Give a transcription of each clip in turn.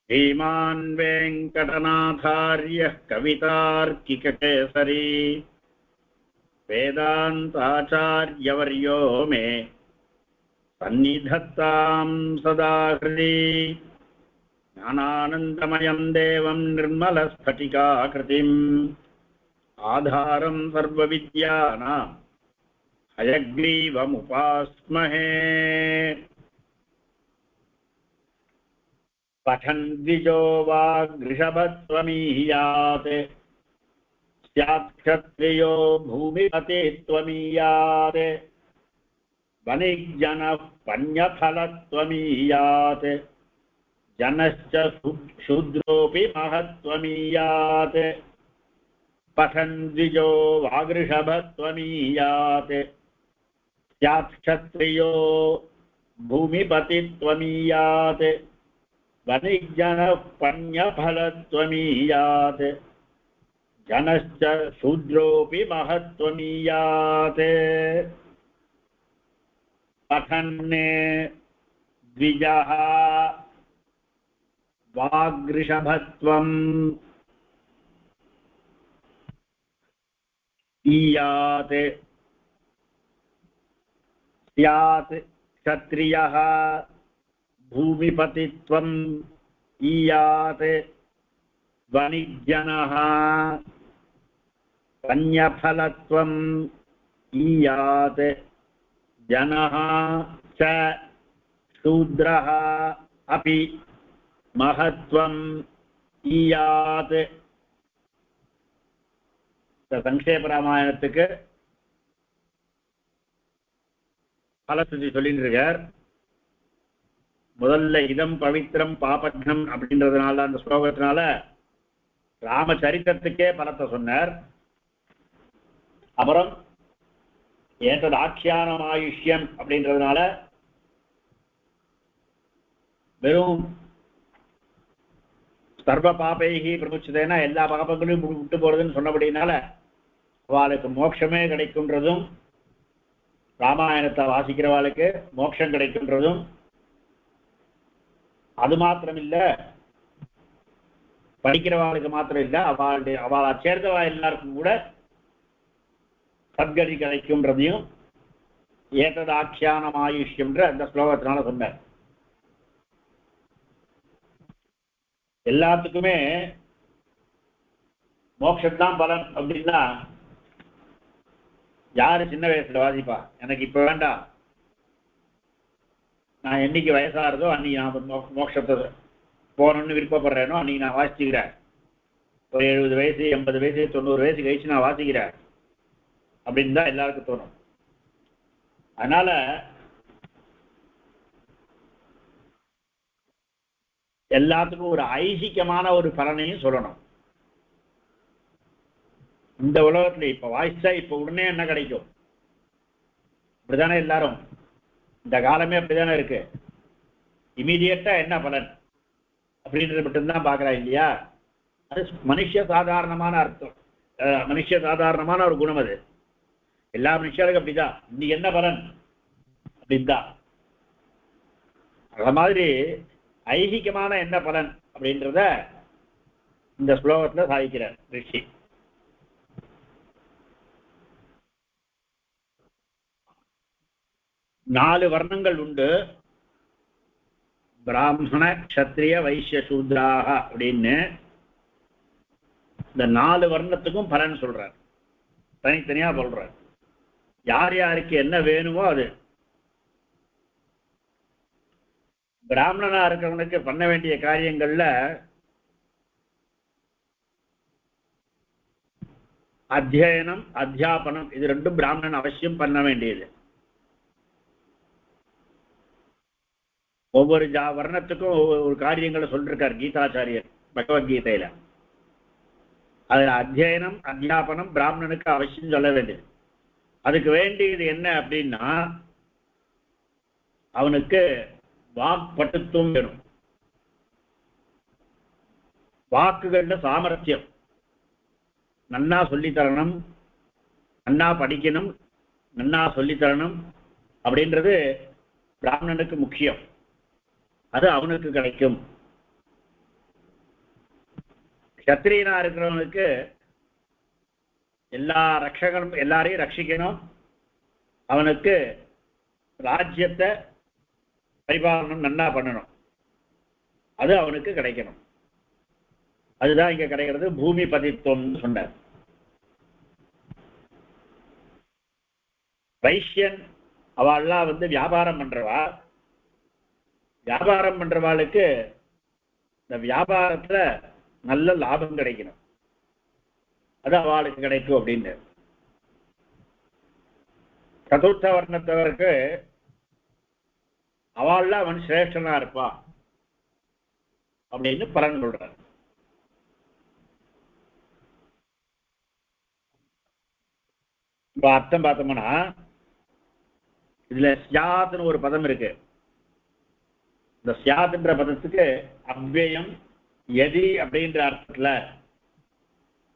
श्रीमान् वेङ्कटनाथार्यः कवितार्किककेसरी वेदान्ताचार्यवर्यो मे सन्निधत्तां सदा हृदि ज्ञानानन्दमयं देवं निर्मलस्फटिकाकृतिम् आधारं सर्वविद्यानां हयग्रीवमुपास्महे पठन् द्विजो वा गृषभत्वमीयात् स्यात् क्षत्रियो भूमिपते त्वमीयात् वनिज्जनः पण्यफलत्वमीयात् जनश्च शूद्रोऽपि महत्त्वमीयात् पठन् द्विजो वा गृषभत्वमीयात् स्यात् क्षत्रियो भूमिपतित्वमीयात् वनिज्जनः पण्यफलत्वमीयात् जनश्च शूद्रोऽपि महत्त्वमीयात् पठन् द्विजः वागृषभत्वम् ईयात् स्यात् क्षत्रियः भूमिपतित्वम् ईयात् वनिज्जनः पण्यफलत्वम् ईयात् जनः च शूद्रः अपि महत्त्वम् ईयात्. संक्षेप ராமாயணத்துக்கு பலஸ்துதி சொல்லிட்டு இருக்கார். முதல்ல இதம் பவித்ரம் பாபக்னம் அப்படின்றதுனால அந்த ஸ்லோகத்தினால ராமச்சரித்திரத்துக்கே பலத்தை சொன்னார். அப்புறம் ஏற்றது ஆக்கியானம் ஆயுஷ்யம் அப்படின்றதுனால வெறும் சர்வ பாபைகி பிரமுச்சதேனா எல்லா பாபங்களையும் விட்டு போறதுன்னு சொன்னபடினால அவளுக்கு மோட்சமே கிடைக்கின்றதும், ராமாயணத்தை வாசிக்கிறவாளுக்கு மோட்சம் கிடைக்கின்றதும், அது மாத்திரம் இல்ல படிக்கிறவாளுக்கு மாத்திரம் இல்ல அவளை சேர்ந்தவா எல்லாருக்கும் கூட சத்கதி கிடைக்கும்ன்றதையும் ஏற்றது ஆக்கியானம் ஆயுஷ்யம்ன்ற அந்த ஸ்லோகத்தினால சொன்னார். எல்லாத்துக்குமே மோட்சம்தான் பலன் அப்படின்னா யாரு சின்ன வயசுல வாசிப்பா? எனக்கு இப்ப வேண்டாம், நான் என்னைக்கு வயசாகிறதோ அன்னைக்கு நான் மோட்சத்தை போகணும்னு விருப்பப்படுறேனோ அன்னைக்கு நான் வாசிச்சுக்கிறேன். ஒரு 70 வயசு 80 வயசு 90 வயசு கழிச்சு நான் வாசிக்கிறேன் அப்படின்னு தான் எல்லாருக்கும் தோணும். அதனால எல்லாத்துக்கும் ஒரு ஐசிக்கமான ஒரு பலனையும் சொல்லணும். இந்த உலகத்துல இப்ப வாய்ஸா இப்ப உடனே என்ன கிடைக்கும்? அப்படிதானே எல்லாரும், இந்த காலமே அப்படிதானே இருக்கு. இமீடியட்டா என்ன பலன் அப்படின்றது மட்டும்தான் பாக்குறா இல்லையா? அது மனுஷ சாதாரணமான அர்த்தம், மனுஷ சாதாரணமான ஒரு குணம். அது எல்லா மனுஷருக்கும் அப்படிதான். இன்னைக்கு என்ன பலன் அப்படின்னு தான். அது மாதிரி ஐகிகமான என்ன பலன் அப்படின்றத இந்த ஸ்லோகத்துல சாதிக்கிறார் ரிஷி. நாலு வர்ணங்கள் உண்டு, பிராமண க்ஷத்ரிய வைசிய சூத்ராக அப்படின்னு. இந்த 4 வர்ணத்துக்கும் பலன் சொல்றார், தனித்தனியா சொல்றார். யார் யாருக்கு என்ன வேணுமோ அது. பிராமணனா இருக்கிறவனுக்கு பண்ண வேண்டிய காரியங்கள்ல அத்தியனம் அத்தியாபனம் இது ரெண்டும் பிராமணன் அவசியம் பண்ண வேண்டியது. ஒவ்வொரு வர்ணத்துக்கும் ஒவ்வொரு காரியங்களை சொல்லிருக்கார் கீதாச்சாரியர் பகவத்கீதையில. அதுல அத்தியனம் அத்தியாபனம் பிராமணனுக்கு அவசியம் சொல்ல வேண்டியது. அதுக்கு வேண்டியது என்ன அப்படின்னா அவனுக்கு வாக்பட்டுத்துவம் வேணும். வாக்குகள்ல சாமர்த்தியம், நன்னா சொல்லித்தரணும், நன்னா படிக்கணும், நன்னா சொல்லித்தரணும் அப்படின்றது பிராமணனுக்கு முக்கியம். அது அவனுக்கு கிடைக்கும். சத்திரியனா இருக்கிறவனுக்கு எல்லா ரட்சகனும் எல்லாரையும் ரட்சிக்கணும், அவனுக்கு ராஜ்யத்தை பரிபாலனம் நன்னா பண்ணணும், அது அவனுக்கு கிடைக்கணும். அதுதான் இங்க கிடைக்கிறது பூமி பதித்துவம் சொன்னார். வைஷ்யன் அவள்லாம் வியாபாரம் பண்றவா, வியாபாரம் பண்றவாளுக்கு இந்த வியாபாரத்துல நல்ல லாபம் கிடைக்கணும், அது அவளுக்கு கிடைக்கும் அப்படின்னு. சதுர்த்த வர்ணத்தவருக்கு அவள்லாம் அவன் சிரேஷ்டனா இருப்பான் அப்படின்னு பலன் சொல்றார். இப்ப அர்த்தம் பார்த்தோம்னா இதுல சியாத்னு ஒரு பதம் இருக்கு. இந்த சியாத்ன்ற பதத்துக்கு அவ்யயம் எதி அப்படின்ற அர்த்தத்துல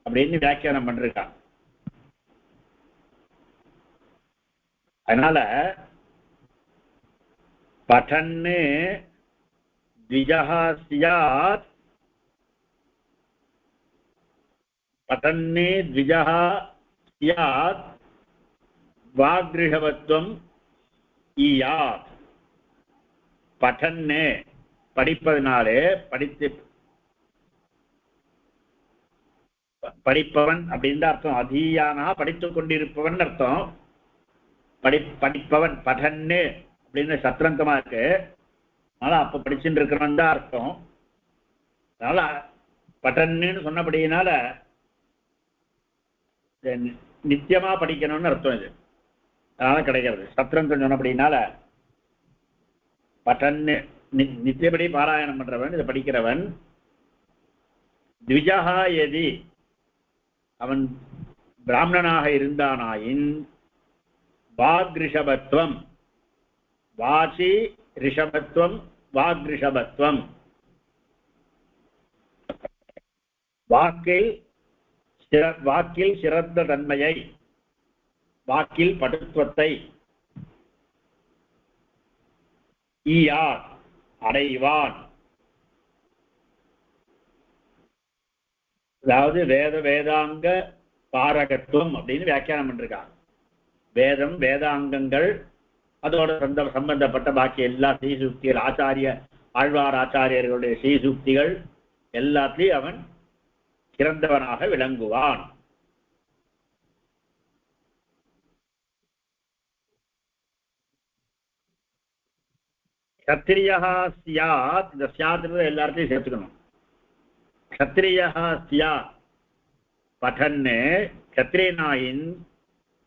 அப்படின்னு வியாக்கியானம் பண்ணிருக்கான். அதனால படன்னு த்விஜஹா ஸ்யாத், படன்னு த்விஜஹா ஸ்யாத் வாக்ரிஷவத்வம் ஈயாத். படன்னு படிப்பதனாலே, படிப்பவன் அப்படின்னு அர்த்தம். அதீயானா படித்துக் கொண்டிருப்பவன் அர்த்தம். படிப்பவன் படன்னு அப்படின்னு சத்ரந்தமா இருக்கு, அதனால அப்ப படிச்சுட்டு இருக்கிறவன் தான் அர்த்தம். அதனால படன்னு சொன்னபடியினால நித்தியமா படிக்கணும்னு அர்த்தம். இது அதனால கிடைக்கிறது. சத்ரந்தம் சொன்னபடினால படன்னு நித்தியபடி பாராயணம் பண்றவன், இதை படிக்கிறவன். த்விஜஹா யதி, அவன் பிராமணனாக இருந்தானாயின், வாக்ரிஷபத்வம், வாசி ரிஷபத்வம், வாக்ரிஷபத்வம், வாக்கில் சிறந்த தன்மையை, வாக்கில் படுத்துவத்தை ஈயார் அடைவான். அதாவது வேதாங்க பாரகத்துவம் அப்படின்னு வியாக்கியானம் பண்ணிருக்காங்க. வேதம், வேதாங்கங்கள், அதோட சம்பந்தப்பட்ட பாக்கி எல்லா ஸ்ரீசூக்திகள், ஆழ்வார் ஆச்சாரியர்களுடைய ஸ்ரீசூக்திகள் எல்லாத்தையும் அவன் சிறந்தவனாக விளங்குவான். க்ஷத்ரியா ஸ்யாத், இந்த ஸ்யாத் எல்லாத்தையும் சேர்த்துக்கணும். க்ஷத்ரியா ஸ்யாத் படன்னு, க்ஷத்ரியனாயின்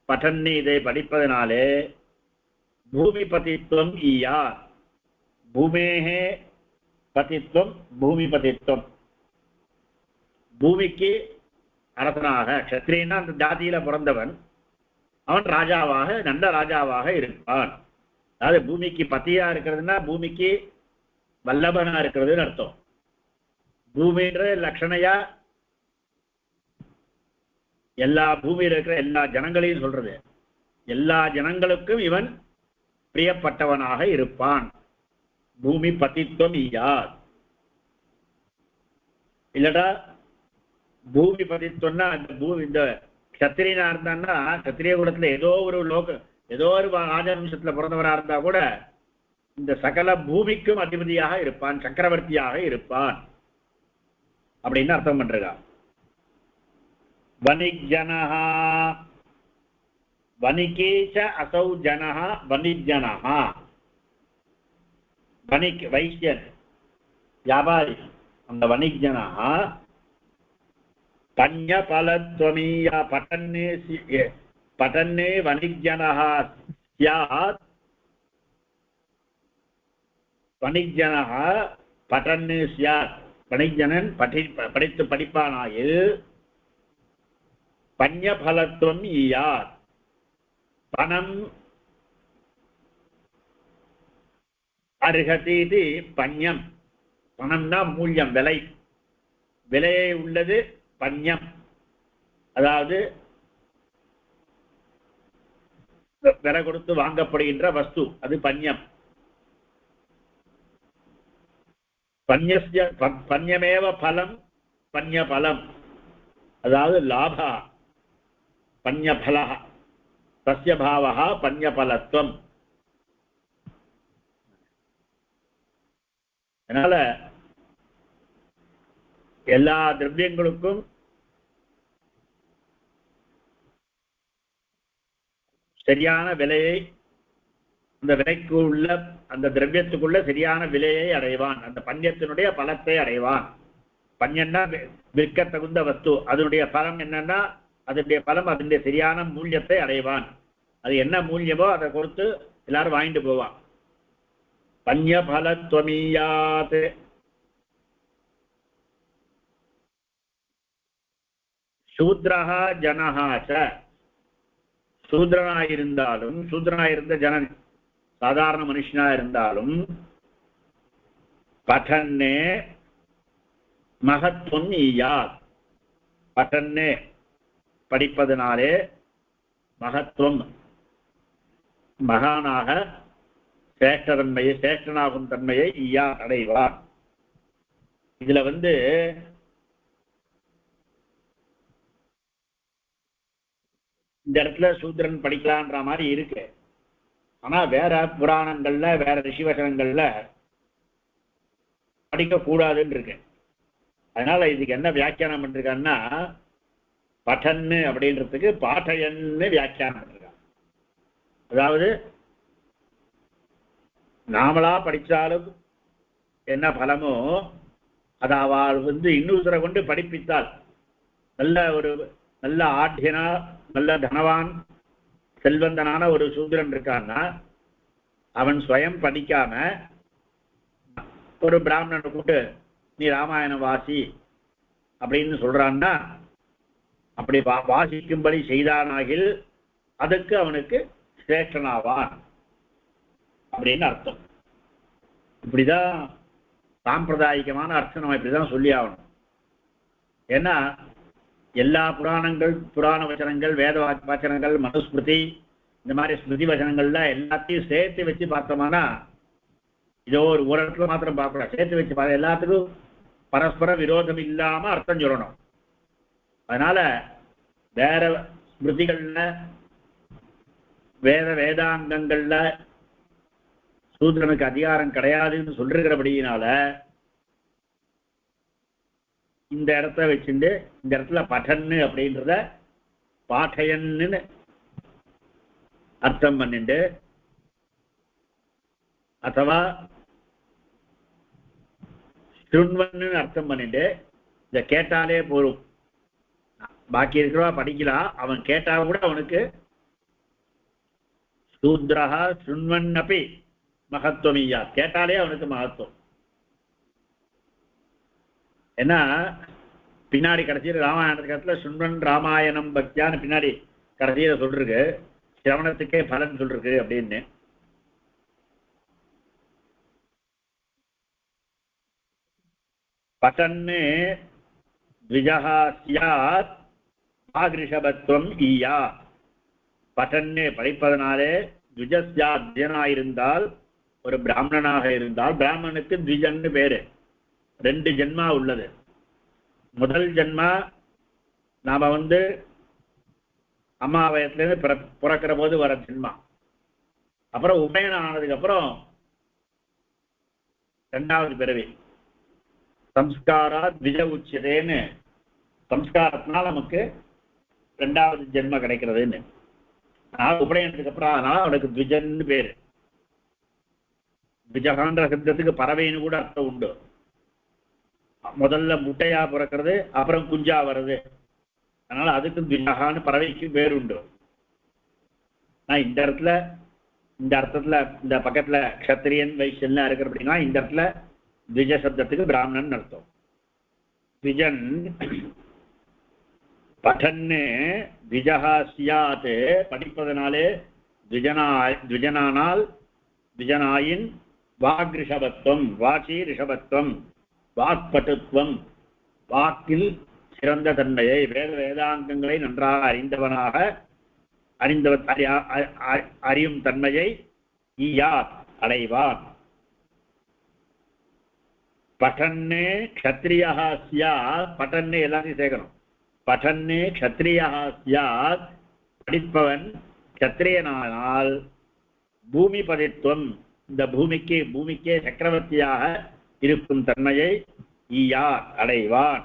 படன்னு இதை படிப்பதனாலே பூமி பதித்துவம் ஈயார். பூமேஹே பதித்துவம், பூமி பதித்துவம், பூமிக்கு அரசனாக. க்ஷத்ரியனா அந்த ஜாதியில பிறந்தவன், அவன் ராஜாவாக, நல்ல ராஜாவாக இருப்பான். அதாவது பூமிக்கு பத்தியா இருக்கிறதுனா பூமிக்கு வல்லபனா இருக்கிறதுன்னு அர்த்தம். பூமின்ற லட்சணையா எல்லா பூமியில் இருக்கிற எல்லா ஜனங்களையும் சொல்றது. எல்லா ஜனங்களுக்கும் இவன் பிரியப்பட்டவனாக இருப்பான். பூமி பதித்துவம் ஈயார். இல்லடா பூமி பதித்துவம்னா இந்த சத்திரியனா இருந்தான்னா, சத்திரிய குலத்துல ஏதோ ஒரு ராஜவம்சத்துல பிறந்தவரா இருந்தா கூட இந்த சகல பூமிக்கும் அதிபதியாக இருப்பான், சக்கரவர்த்தியாக இருப்பான் அப்படின்னு அர்த்தம் பண்றா. வணிஜனஹா, வணிகேச்ச அசௌ ஜனஹா, வணிஜனஹா. வணிக் வைஷ்யன் வியாபாரி, அந்த வணிஜனஹா பஞ்சபலத்வமீயா படன்னே வணிஜனஹ ஸ்யாத். வணிஜனஹ படன்னு ஸ்யாத், வணிஜனன் படித்து படிப்பானாயில் பஞ்சபலத்துவம் ஈயார், பணம் அருகதி. பஞ்சம், பணம்னா மூல்யம், விலையை உள்ளது பஞ்சம். அதாவது விலை கொடுத்து வாங்கப்படுகின்ற வஸ்து, அது பஞ்சம். பஞ்சமேவ பலம் பன்யபலம், அதாவது லாபா பன்யபலஹ தஸ்ய பாவஹ பன்யபலத்வம். அதனால எல்லா திரவியங்களுக்கும் சரியான விலையை, அந்த விலைக்கு உள்ள அந்த திரவியத்துக்குள்ள சரியான விலையை அடைவான், அந்த பன்யத்தினுடைய பலத்தை அடைவான். பன்யன்னா விற்க தகுந்த வஸ்து, அதனுடைய பலம் என்னன்னா அதனுடைய பலம் அதனுடைய சரியான மூல்யத்தை அடைவான். அது என்ன மூல்யமோ அதை கொடுத்து எல்லாரும் வாங்கிட்டு போவான். பன்ய பலத்வமீயாத். சூத்ரஹா ஜனஹா ச, சூத்ரனாயிருந்தாலும், சூத்ரனாயிருந்த ஜனன் சாதாரண மனுஷனா இருந்தாலும், பட்டன்னே மகத்துவம் ஈயாத். பட்டன்னே படிப்பதனாலே மகத்துவம் மகானாக சேஷ்டத்தன்மையை, சேஷ்டனாகும் தன்மையை ஈயா அடைவார். இதுல இந்த இடத்துல சூத்திரன் படிக்கலான்ற மாதிரி இருக்கு. ஆனா வேற புராணங்கள்ல வேற ரிஷிவசனங்கள்ல படிக்க கூடாதுன்னு இருக்கு. அதனால இதுக்கு என்ன வியாக்கியானம் பண்ணிருக்கான்னா, பட்டன்னு அப்படின்றதுக்கு பாட்டையன்னு வியாக்கியானம் பண்ணிருக்காங்க. அதாவது நாமளா படிச்சாலும் என்ன பலமோ அதை அவள் இன்னொருத்தரை கொண்டு படிப்பித்தால், நல்ல ஆட்யனா நல்ல தனவான் செல்வந்தனான ஒரு சூத்திரன் இருக்கான்னா அவன் ஸ்வயம் படிக்காம ஒரு பிராமணனை கூப்பிட்டு நீ ராமாயணம் வாசி அப்படின்னு சொல்றான்னா, அப்படி வாசிக்கும்படி செய்தானாகில் அதுக்கு அவனுக்கு சிரேஷ்டனாவான் அப்படின்னு அர்த்தம். இப்படிதான் சாம்பிரதாயிகமான அர்த்தம் நம்ம இப்படிதான் சொல்லி ஆகணும். ஏன்னா எல்லா புராண வச்சனங்கள், வேத வச்சனங்கள், மனுஸ்மிருதி, இந்த மாதிரி ஸ்மிருதி வச்சனங்கள்ல எல்லாத்தையும் சேர்த்து வச்சு பார்த்தோம்னா, இதோ ஒரு இடத்துல மாத்திரம் பார்க்கக்கூடாது, சேர்த்து வச்சு பார்க்க எல்லாத்துக்கும் பரஸ்பர விரோதம் இல்லாம அர்த்தம் சொல்லணும். அதனால வேற ஸ்மிருதிகள்ல வேதாங்கங்கள்ல சூத்திரனுக்கு அதிகாரம் கிடையாதுன்னு சொல்றபடியினால இந்த இடத்த வச்சுட்டு இந்த இடத்துல பட்டன்னு அப்படின்றத பாட்டையன்னு அர்த்தம் பண்ணிட்டு, அத்தவா சுண்வன்னு அர்த்தம் பண்ணிட்டு இத கேட்டாலே போரும். பாக்கி இருக்கிறவா படிக்கலாம், அவன் கேட்டா கூட அவனுக்கு சூத்ரஹா சுண்வன் அப்படி மகத்துவமியா, கேட்டாலே அவனுக்கு மகத்துவம். ஏன்னா பின்னாடி கடைசியில் ராமாயணத்துல சுண்வன் ராமாயணம் பக்தியான்னு பின்னாடி கடைசியில சொல்றது, சிரவணத்துக்கே பலன் சொல்றது அப்படின்னு. பட்டன்னு த்விஜஹா ஸ்யாத் ஆக்ரிஷபத்வம் ஈயா. பட்டன்னு படிப்பதனாலே த்விஜஸ்யாத்யனாயிருந்தால், ஒரு பிராமணனாக இருந்தால், பிராமணனுக்கு த்விஜன்னு பேரு. 2 ஜென்மா உள்ளது. முதல் ஜென்மா நாம அம்மா வயசுலேருந்து பிறக்கிற போது வர ஜென்மா. அப்புறம் உபயனம் ஆனதுக்கு அப்புறம் 2வது பிறவி. சம்ஸ்காரா த்விஜ உச்சியதேன்னு, சம்ஸ்காரத்தினால் நமக்கு 2வது ஜென்ம கிடைக்கிறதுன்னு. அதனால உபயனத்துக்கு அப்புறம் அதனால அவனுக்கு த்விஜன்னு பேரு. த்விஜகான்ற சப்தத்துக்கு பறவைன்னு கூட அர்த்தம் உண்டு. முதல்ல முட்டையா பிறக்கிறது, அப்புறம் குஞ்சா வருது, அதனால அதுக்கு த்விஜகான்னு பறவைக்கு பேர் உண்டு. நான் இந்த இடத்துல இந்த அர்த்தத்துல இந்த பக்கத்துல க்ஷத்திரியன் வைசியன்லாம் இருக்கிற அப்படின்னா இந்த இடத்துல த்விஜ சப்தத்துக்கு பிராமணன் அர்த்தம். த்விஜன் பட்டன்னு த்விஜஹா ஸ்யாத் படிப்பதனாலே த்விஜனானால் த்விஜனாயின் வாக் ரிஷபத்துவம், வாசி ரிஷபத்துவம், வாக்பட்டுத்துவம், வாக்கில் சிறந்த தன்மையை, வேதாங்கங்களை நன்றாக அறியும் தன்மையை ஈயாத் அடைவார். பட்டன்னு க்ஷத்ரியா ஸ்யாத், பட்டன்னு எல்லாத்தையும் சேர்க்கணும். பட்டன்னு க்ஷத்ரியா ஸ்யாத், படிப்பவன் க்ஷத்ரியனானால் பூமி பதித்துவம், இந்த பூமிக்கே சக்கரவர்த்தியாக இருக்கும் தன்மையை ஈயார் அடைவான்.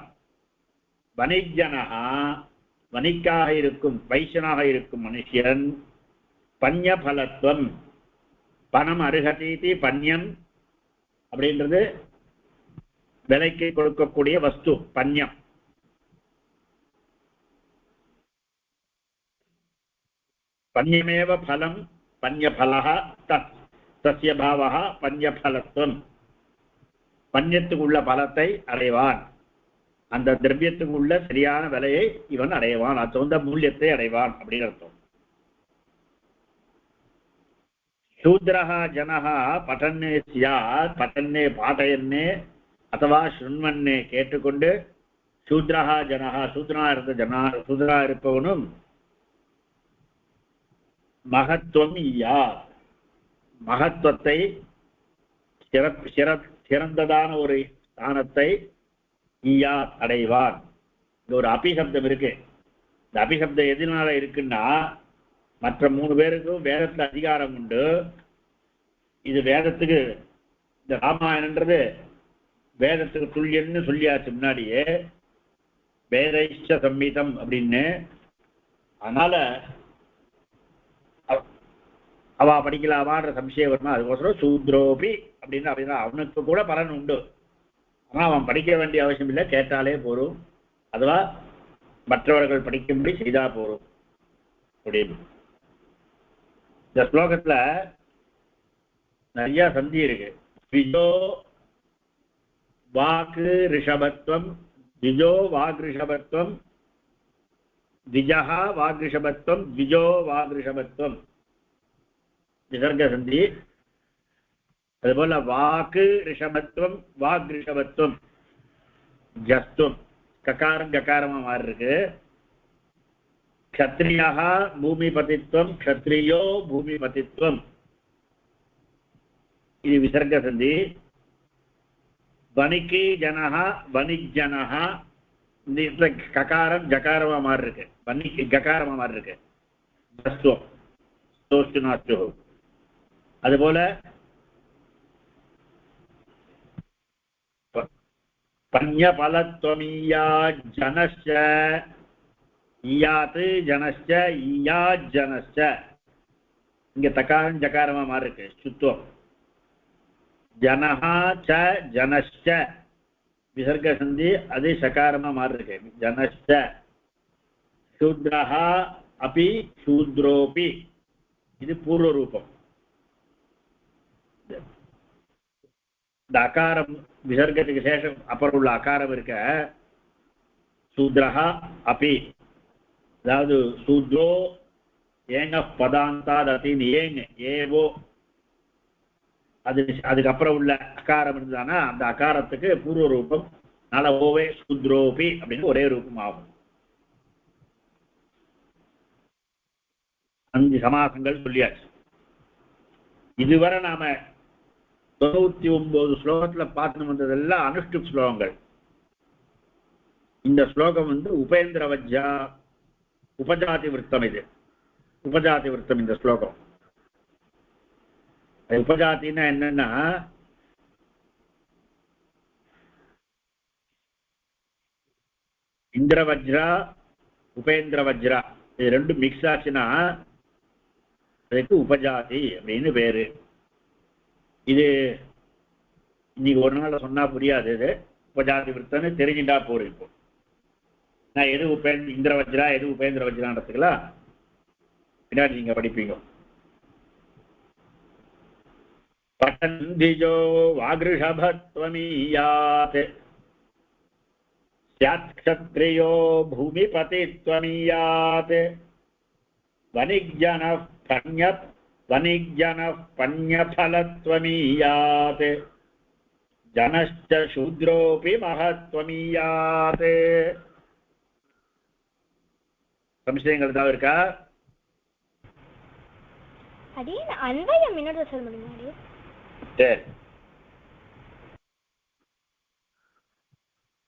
வணிஜனகா, வணிக்காக இருக்கும் வைசனாக இருக்கும் மனுஷன் பன்யபலத்துவம், பணம் அருகதீதி, பன்யம் அப்படின்றது விலைக்கு கொடுக்கக்கூடிய வஸ்து, பன்யம். பன்யமேவ பலம் பன்யபலஹ தஸ்ய பாவஹ பன்யபலத்துவம். பன்யத்துக்கு உள்ள பலத்தை அடைவான், அந்த திரவியத்துக்கு உள்ள சரியான விலையை இவன் அடைவான், அது சொந்த மூல்யத்தை அடைவான் அப்படின்னு அர்த்தம். शूद्रः जनः पठन्ने स्यात्, पठन्ने पाठयन्ने अथवा शृण्वन्ने கேட்டுக்கொண்டு, शूद्रः जनः சூத்ரா இருப்பவனும் மகத்துவம் ஈயாத், மகத்துவத்தை சிறந்ததான ஒரு ஸ்தானத்தை ஈயாத் அடைவான். இது ஒரு அபிசப்தம் இருக்கு. இந்த அபிசப்தம் எதனால இருக்குன்னா, மற்ற 3 பேருக்கும் வேதத்துல அதிகாரம் உண்டு. இது வேதத்துக்கு, இந்த ராமாயணன்றது வேதத்துக்கு துல்லியன்னு சொல்லியாச்சு முன்னாடியே, வேதைஷ்ட சம்மிதம் அப்படின்னு. அதனால அவ படிக்கலாமான்ற சம்சயம் வருமா, அதுக்கோசரம் சூத்ரோபி அப்படின்னா அவனுக்கு கூட பலன் உண்டு. ஆனா அவன் படிக்க வேண்டிய அவசியம் இல்லை, கேட்டாலே போரும், அதுவா மற்றவர்கள் படிக்கும்படி செய்தா போரும் அப்படின்னு. இந்த ஸ்லோகத்துல நிறைய சந்தி இருக்கு. த்விஜோ வாக்கு ரிஷபத்வம், த்விஜோ வாக் ரிஷபத்வம், த்விஜஹா வாக் ரிஷபத்வம், த்விஜோ வாக் ரிஷபத்வம், விசர்க சந்தி. அதுபோல வாக்கு ரிஷபத்வம், வாக் ரிஷபத்வம், ஜஸ்துவம், ககாரம் ககாரமா மாறி இருக்கு. க்ஷத்ரியா பூமிபதித்வம், க்ஷத்ரியோ பூமிபதித்வம், இது விசர்க சந்தி. வணிகி ஜனஹ வணிஜனஹ, இந்த ககாரம் ஜகாரமா மாறி இருக்கு, வணிகி ககாரமா மாறி இருக்கு. ஜஸ்துவம் தோஸ்து நாஸ்து. அதுபோல பன்யபலத்வமீயா ஜனஸ்ச, ஈயாத் ஜனஸ்ச, ஈயாத் ஜனஸ்ச, இங்க தகாரம் ஜகாரமா மாறி இருக்கு, சுத்துவம். ஜனஹா ச ஜனஸ்ச, விசர்க சந்தி, அது சகாரமா மாறி இருக்கு, ஜனஸ்ச. சூத்ரஹா அபி சூத்ரோபி, இது பூர்வ ரூபம். இந்த அகாரம் விசர்க்கத்துக்கு சேஷம் அப்புறம் உள்ள அகாரம் இருக்க, சூத்ரஹா அபி, அதாவது சூத்ரோ ஏங்க பதாந்தாத் அத்தின் ஏங்க ஏவோ, அதுக்கப்புறம் உள்ள அகாரம் இருந்ததானா அந்த அகாரத்துக்கு பூர்வ ரூபம். நால ஓவே சூத்ரோபி அப்படின்னு ஒரே ரூபம் ஆகும். 5 சமாசங்கள் சொல்லியாச்சு. இதுவரை நாம 99 ஸ்லோகத்துல பார்த்து வந்ததெல்லாம் அனுஷ்டுப் ஸ்லோகங்கள். இந்த ஸ்லோகம் உபேந்திர வஜ்ஜா உபஜாதி விருத்தம். இது உபஜாதி விருத்தம். இந்த ஸ்லோகம் உபஜாத்தின்னா என்னன்னா, இந்திர வஜ்ரா உபேந்திர வஜ்ரா இது ரெண்டும் மிக்ஸ் ஆச்சுன்னா அதுக்கு உபஜாதி அப்படின்னு பேரு. இது இன்னைக்கு ஒரு நாள் சொன்னா புரியாது. இது உபஜாதி விருத்தம்னு தெரிஞ்சுட்டா போறோம். இப்போ நான் எது இந்திர வஜ்ரா எது உபேந்திர வஜ்ரான்றதுக்குலாம் பின்னாடி நீங்க படிப்பீங்க. பட்டந்திஜோ வாக்ருஷபத்வமீயாத் ஸ்யாத் க்ஷத்ரியோ பூமிபதித்வமீயாத் வணிஜ்ஜனः பன்யபலத்வமீயாத் ஜனஸ்ச சூத்ரோபி மகத்வமீயாத். சம்சயங்கள் ஏதாவது இருக்கா? அன்வயம் இன்னொரு சொல்ல முடியுமா? சரி.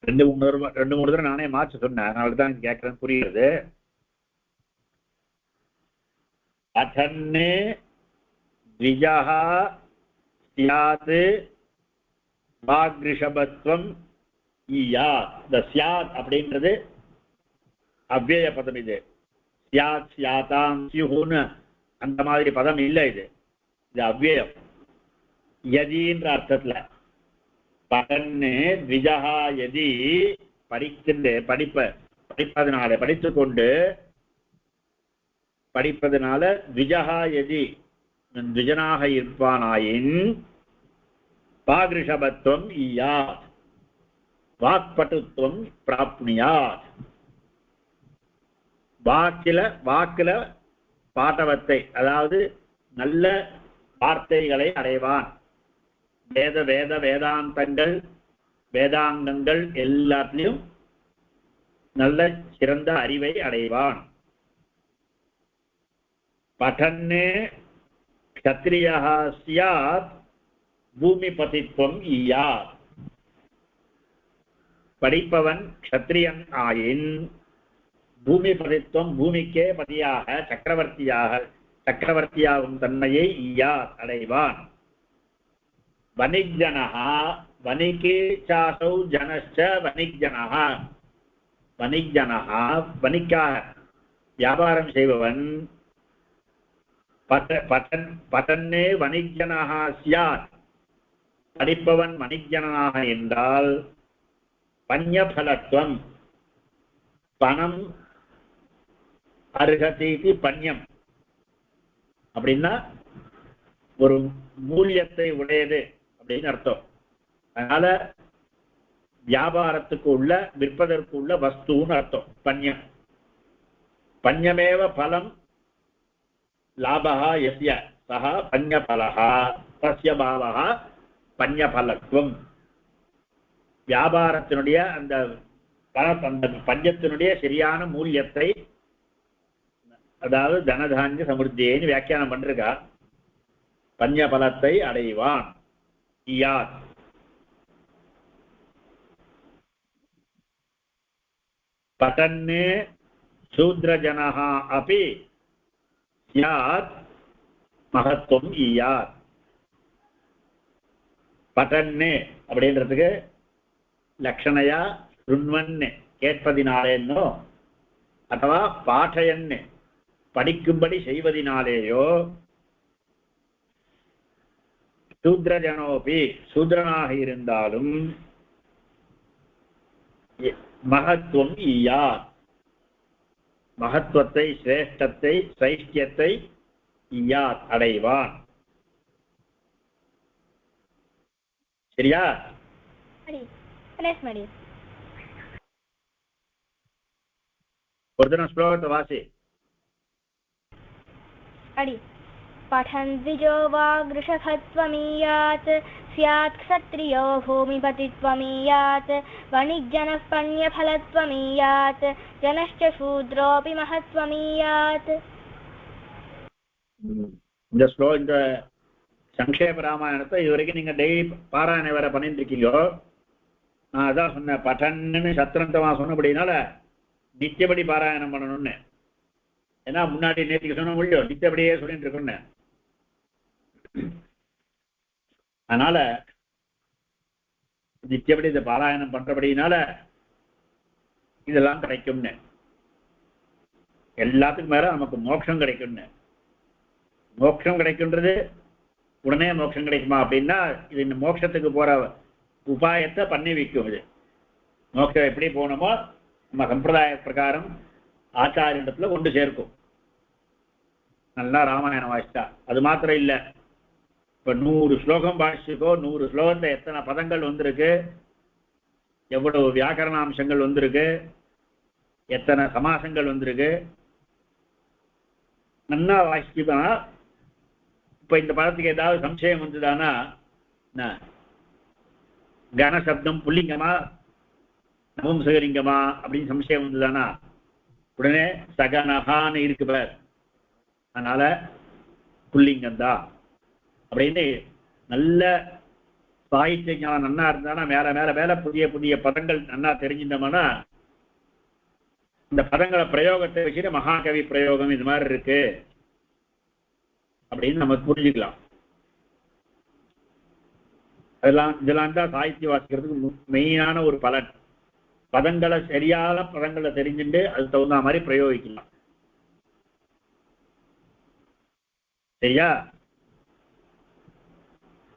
ரெண்டு மூணு தடவை நானே மாற்றி சொன்னேன், அதனால தான் கேட்கறேன், புரியுது. அதன்னு த்விஜஹ ஸ்யாத் வாக்ரிஷபத்வம் ஈயாத். இந்த ஸ்யாத் அப்படின்றது அவ்யய பதம். இது ஸ்யாத் ஸ்யாதாம் ஸ்யுஹுன்னு அந்த மாதிரி பதம் இல்லை. இது அவ்யயம், யதின்ற அர்த்தத்துல. பதன்னு த்விஜஹா யதி, படிப்பதனால படித்துக்கொண்டு படிப்பதனால த்விஜஹா யதி த்விஜனாக இருப்பானாயின் பாக்ரிஷபத்வம் ஈயாத் வாக்பட்டுத்வம் பிராப்னுயாத். வாக்கில பாட்டவத்தை, அதாவது நல்ல வார்த்தைகளை அடைவான். வேதாங்கங்கள் எல்லாத்திலையும் நல்ல சிறந்த அறிவை அடைவான். படன்னே க்ஷத்ரியः ஸ்யாத் பூமிபதித்வம் ஈயாத். படிப்பவன் க்ஷத்ரியன் ஆயின் பூமிபதித்வம், பூமிக்கே பதியாக சக்கரவர்த்தியாகும் தன்மையை ஈயாத் அடைவான். வணிக்ஜனः வணிகே சாசௌ ஜனश्च வணிக்ஜனः. வணிக்காக வியாபாரம் செய்பவன். பதன்னே வணிக்ஜனः ஸ்யாத், படிப்பவன் வணிக்ஜனாக என்றால் பன்யபலத்வம், பணம் அருகதி பன்யம் அப்படின்னா ஒரு மூல்யத்தை உடையது அப்படின்னு அர்த்தம். அதனால வியாபாரத்துக்கு உள்ள, விற்பதற்கு உள்ள வஸ்துன்னு அர்த்தம் பன்யம். பன்யமேவ பலம் லாபஹ யஸ்ய சஹ பன்யபலஹ தஸ்ய பாவஹ பன்யபலத்வம். வியாபாரத்தினுடைய அந்த பஞ்சத்தினுடைய சரியான மூல்யத்தை, அதாவது தனதானிய சமிருத்தியைன்னு வியாக்கியானம் பண்றா, பஞ்சபலத்தை அடைவான். ஈயாத். பதன்னே சூத்ரஜனஹ அபி ஸ்யாத் மகத்துவம் ஈயாத். பதன்னே அப்படின்றதுக்கு லக்ஷணையா ருண்வன்னு கேட்பதினாலேன்னோ அथवा பாඨயன்னு படிக்கும்படி செய்வதினாலேயோ சூத்ரஜனோபி சூத்ரனாக இருந்தாலும் மகத்துவம் ஈயாத், மகத்துவத்தை, சிரேஷ்டத்தை, சைஷ்டியத்தை ஈயாத் அடைவான். சரியா? ஒரு தினம் ஸ்லோகத்தை வாசி. पठन् द्विजो वागृषभत्वमीयात् स्यात् क्षत्रियो भूमिपतित्वमीयात् वणिज्जनः पण्यफलत्वमीयात् जनश्च शूद्रोऽपि महत्वमीयात्. இந்த சங்கேப ராமாயணத்தை இதுவரைக்கும் நீங்க டெய்லி பாராயணம் வேற பண்ணிட்டு இருக்கீங்க. நான் அதான் சொன்னேன், பட்டன்னு சத்திரந்தமா சொன்னபடினால நித்தியபடி பாராயணம் பண்ணணும்னு. ஏன்னா முன்னாடி நேற்றுக்கு சொன்ன முடியும், நித்தியபடியே சொல்லிட்டு இருக்கோன்னு. அதனால நித்தியபடி இதை பாராயணம் பண்றபடினால இதெல்லாம் கிடைக்கும்னு, எல்லாத்துக்கும் மேல நமக்கு மோட்சம் கிடைக்கும்னு. மோட்சம் கிடைக்குன்றது உடனே மோட்சம் கிடைக்குமா அப்படின்னா, இது இந்த மோட்சத்துக்கு போற உபாயத்தை பண்ணி வைக்கும். இது மோட்சம் எப்படி போகணுமோ நம்ம சம்பிரதாய பிரகாரம் ஆச்சாரியத்துல கொண்டு சேர்க்கும். நல்லா ராமாயணம் வாசித்தா அது மாத்திரம் இல்லை. இப்ப 100 ஸ்லோகம் வாசிச்சுக்கோ, 100 ஸ்லோகத்துல எத்தனை பதங்கள் வந்திருக்கு, எவ்வளவு வியாக்கரண அம்சங்கள் வந்திருக்கு, எத்தனை சமாசங்கள் வந்திருக்கு, நல்லா வாசிச்சுனா. இப்ப இந்த பதத்துக்கு ஏதாவது சம்சயம் வந்ததுதானா, கனசப்தம் புல்லிங்கமா நவம்சகலிங்கமா அப்படின்னு சம்சயம் வந்ததுதானா உடனே சகனஹான்னு இருக்கு பார், அதனால புல்லிங்கம்தான் அப்படின்னு நல்ல சாகித்ய ஞானம் நன்னா இருந்தானா மேல மேல மேல புதிய புதிய பதங்கள் நன்னா தெரிஞ்சிட்டோம்னா இந்த பதங்களை பிரயோகத்தை வச்சுட்டு மகாகவி பிரயோகம் இது மாதிரி இருக்கு அப்படின்னு நம்ம புரிஞ்சுக்கலாம். இதெல்லாம் தான் சாகித்ய வாசிக்கிறதுக்கு மெயினான ஒரு பலன். பதங்களை சரியான பதங்களை தெரிஞ்சுட்டு அது தகுந்த மாதிரி பிரயோகிக்கலாம். சரியா?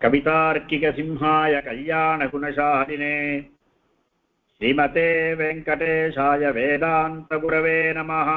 கவிதார்க்கிக சிம்ஹாய கல்யாண குணசாலினே ஸ்ரீமதே வெங்கடேஷாய வேதாந்த குரவே நமஹ.